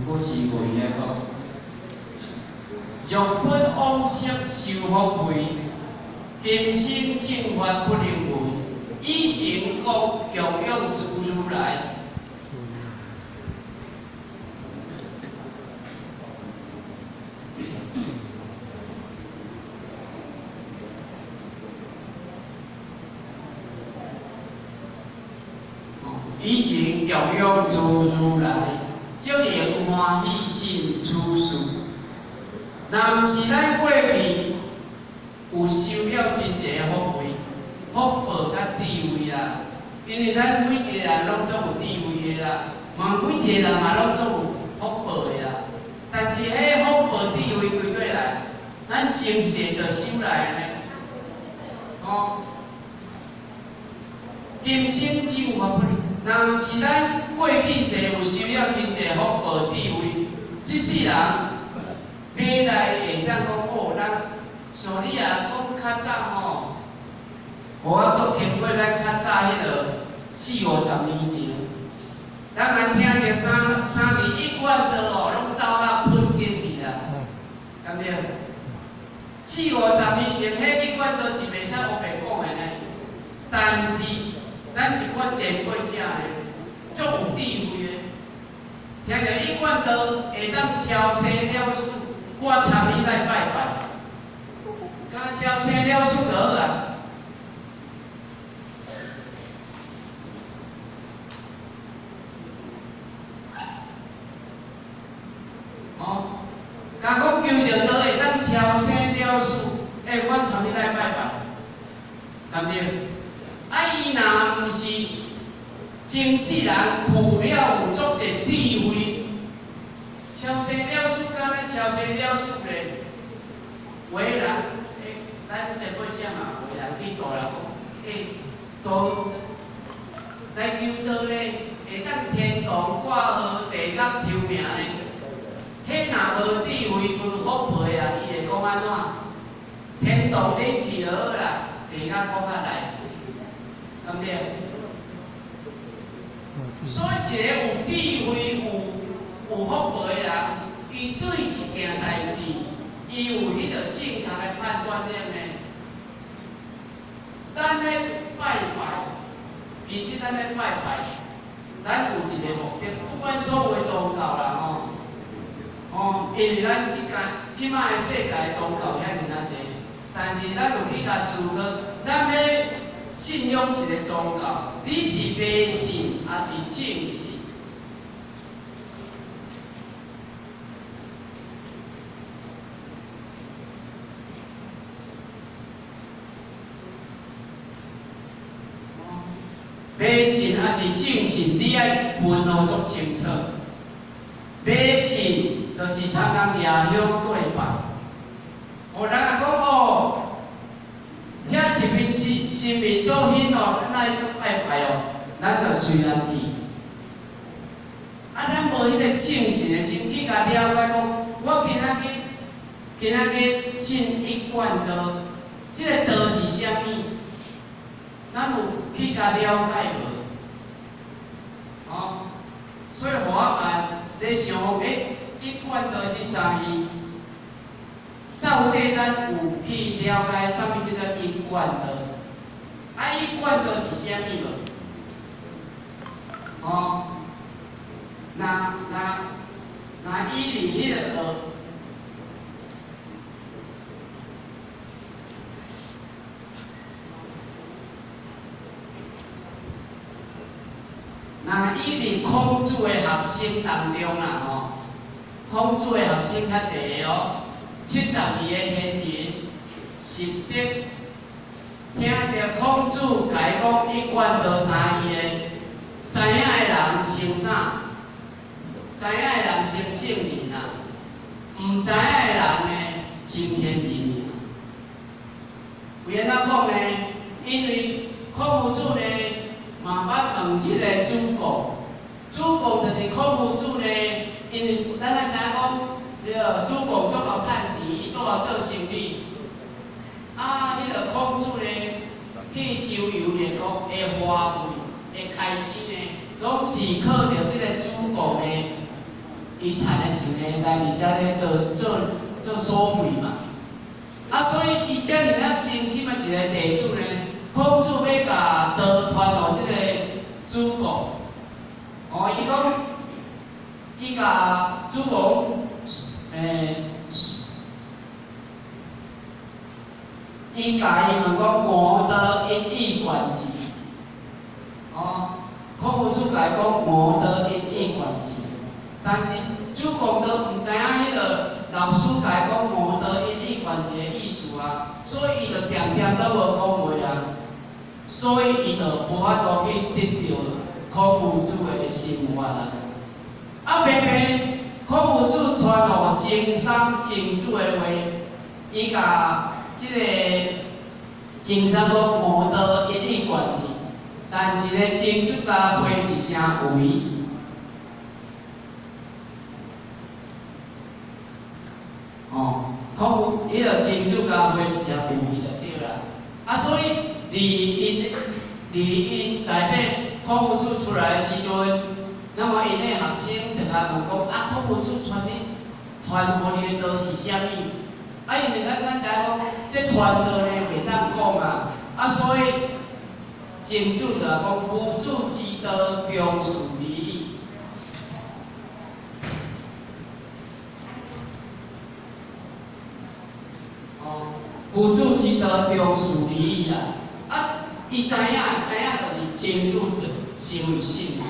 我是为遐个，若本往昔受福慧，今生正法不能闻。以前国供养诸如来。 以前供养诸如来，则能欢喜心处事。若毋是咱过去有修了真济福慧、福报甲智慧啦，因为咱每一个人拢总有智慧的啦，每一个人嘛拢总有福报的啦。但是迄福报智慧归对来，咱精神着修来呢。哦，今生只有法不离。 若毋是咱过去世有修了真济福报智慧，即世人买来会当讲哦，咱像你啊讲较早吼，我做听过咱较早迄落40-50年前，咱若听着三年一贯的哦，拢走啊喷进去啦，敢对？40-50年前，迄一贯都是袂使黑白讲的呢，但是。 咱一寡前辈者呢，足有智慧的，听着一贯道会当超生了事，我参与来拜拜，敢超生了事就好啊。哦，敢讲求着道会当超生了事，我参与来拜拜，甘对？ 啊，伊若毋是前世人负了有足侪智慧，超生了事，敢咱超生了事咧？有个人，咱前辈者嘛，有个人去度人讲，度来求道咧，会当天堂挂号地甲抽名咧。迄若无智慧、无福报的啊，伊会讲安怎？天堂恁去就好啦，地甲搁较来。 对不对？所以一个有智慧、有福报的人，伊对一件代志，伊有迄个正确的判断力呢。咱咧拜拜，其实咱咧拜拜，咱有一个目的，不管所有的宗教啦因为咱即摆的世界宗教遐尔啊济，但是咱有去甲思考，咱要。 信仰一个宗教，你是迷信还是正信？迷信还是正信，你爱分好足清楚。迷信就是常常掠香对拜，有人啊讲哦。 遐一片神明作品哦，咱来拜拜哦，咱就随人去。啊，咱无迄个正信的心去甲了解讲，我今仔日信一贯道，即个道是啥物？咱有去甲了解无？哦，所以我嘛咧想，一贯道是啥意？ 到底咱有去了解啥物叫做一贯道？啊，一贯道是啥物无？哦，那伊伫迄个那伊伫孔子的学生当中啦孔子的学生较济哦。 72个贤人识得，听着孔子解讲一贯道三义的，知影的人成啥？知影的人成圣人啊，唔知影的人呢成贤人啊。为安怎讲呢？因为孔子呢，嘛捌问迄个主公，主公就是孔夫子呢，因为咱知影讲。 主公做好趁钱，伊做好做生意。啊，迄个孔子呢，去周游列国的花费、的开支呢，拢是靠着即个主公的伊赚的钱呢，来伫遮咧做收费嘛。啊，所以伊遮尔啊诚心的一个地主呢，孔子要甲道传互即个主公。哦，伊甲主公，伊甲伊问讲磨得一以贯之。哦，孔夫子甲伊讲磨得一以贯之，但是主公都毋知影迄个老师甲伊讲磨得一以贯之的意思啊，所以伊就偏偏都无讲话啊，所以伊就无法度去得到孔夫子的心法啊。啊，偏偏孔夫子传互经商经主的话，伊甲即个经商讲磨得一以贯之。但是咧，经主甲回一声为，哦，迄个经主甲回一声为就对啦。啊，所以伫因内底孔夫子出来的时阵，那么因的学生就甲问讲：啊，孔夫子传互你的道是啥物？啊，因为咱知讲，这传道呢袂当讲啊，啊，所以。经主就讲夫子之道，忠恕离义。哦，夫子之道，忠恕离义啊！啊，伊知影就是经主的行为信义嘛。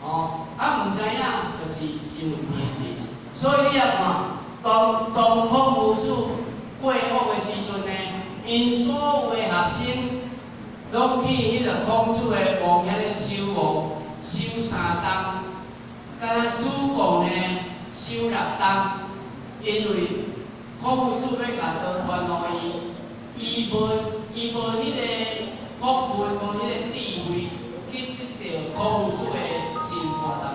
哦，啊，毋知影就是行为偏离啦。所以你啊看，当孔夫子过往的时阵呢，因所有的学生。拢去迄个孔子的墓遐咧守墓，守3冬，敢若主公呢守6冬，因为孔夫子要甲道传互伊无迄个福分，无迄个智慧去得到孔夫子的心法啦。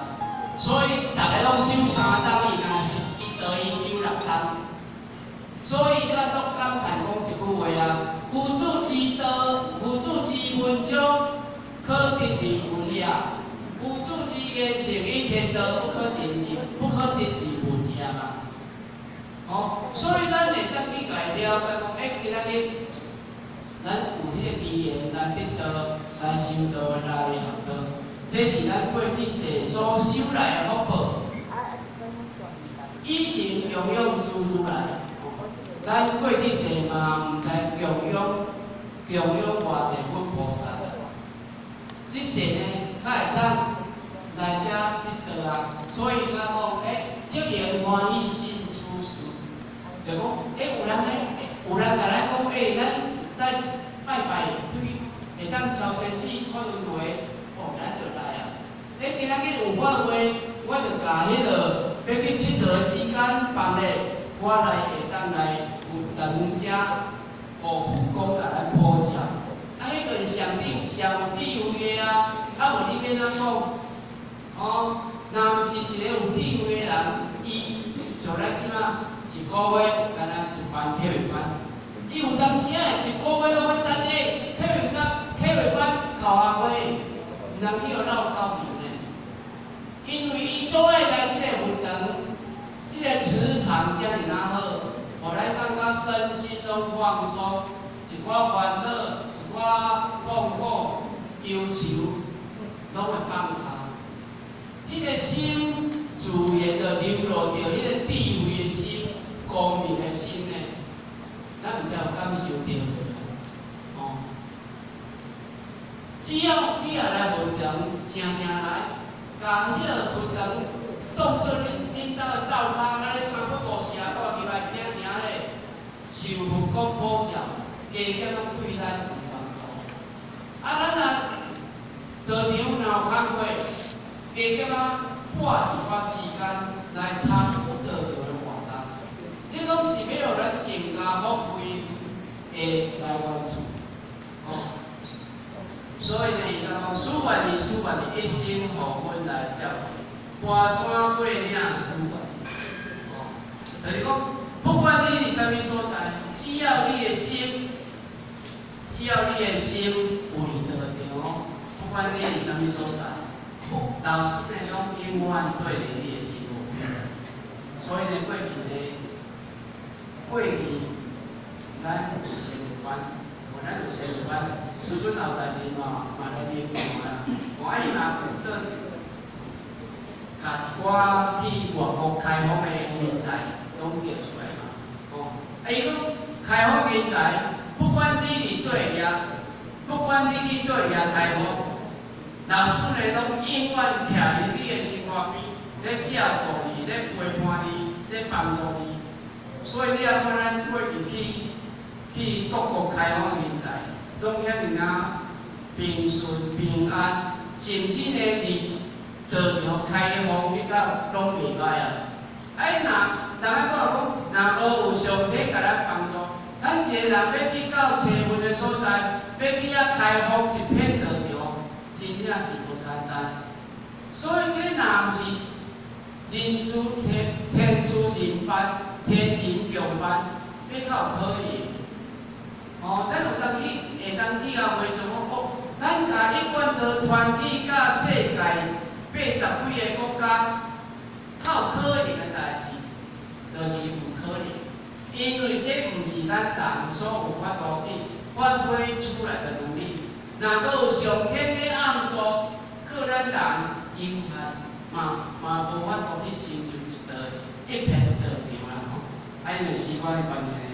所以大家拢守3冬，伊道伊守6冬。所以甲足感叹讲一句话啊。夫子之道，夫子之文章，可得离文也；夫子之言行于天道，不可得离文也嘛。哦，所以咱会当去解了解讲，今仔日咱有迄个机缘来得道、来修道、来学道，这是咱过去世所修来的福报。以前供养诸如来。咱过去世嘛，毋该供养偌济佛菩萨啊。即世呢，较会当来遮得道啊。所以甲讲，积言欢喜心处事，就讲，有人甲咱讲，咱来拜拜，会当超生死看轮回，咱就来啊。今仔日有法会，我就甲迄个要去佚佗的时间放咧。我来会当来有人家互佛讲来普及，迄个上有智慧的啊，无你要怎讲？哦，若毋是一个有智慧的人，伊像咱即马一个月干那一班体育班，伊有当时啊一个月拢要等体育班考下过，毋通去互绕高平的，因为伊做爱来即个运动。这个磁场遮尔好，互咱感觉身心拢放松，一寡烦恼、一寡痛苦、忧愁，拢会放下。迄个心自然就流露着迄个智慧的心、光明的心呢，咱毋才有感受到。哦，只要你也来运动，常来，甲迄个运动当做恁兜的灶骹，安尼350下带入来行咧，受佛讲普照，加减拢对咱有帮助。咱道场若有空过，加减拨一寡时间来参与道场的活动，这拢是要互咱增加福慧的来源处。哦，所以呢，伊讲书愿意一心互阮来照顾。跋山过岭书愿，哦，就是讲，不管你伫啥物所在，只要你的心为道场，不管你伫啥物所在，老师呢拢永远对着你的心。所以呢，过去咱有生活班，咱有生活班，孙孙后代志嘛来研究啦。看伊若做甲一寡去外国开放的人才拢叫出来嘛。哦，伊讲开放人才，不管你伫对业，不管你去对业开放，老师呢拢永远徛伫你的生活边，咧照顾你，咧陪伴你，咧帮助你。所以你也看咱过去各国开放人才，拢遐尔啊平顺平安，甚至呢离道场开放你到拢袂歹啊。哎，若人讲若无有上天甲咱帮助，咱一个人要去到找份的所在，要去遐开放一片道场，真正是不简单。所以这若毋是人事天书人班。天庭强班，要较有可能。哦，咱有当去，下当去啊，袂像讲，咱甲一贯的团体甲世界80几个国家，较有可能的代志，就是唔可能。因为这唔是咱人所有法度去发挥出来的能力。若无上天的暗助，个咱人有限，嘛无法度去成就一片道场啦。哎，就是时间的关系。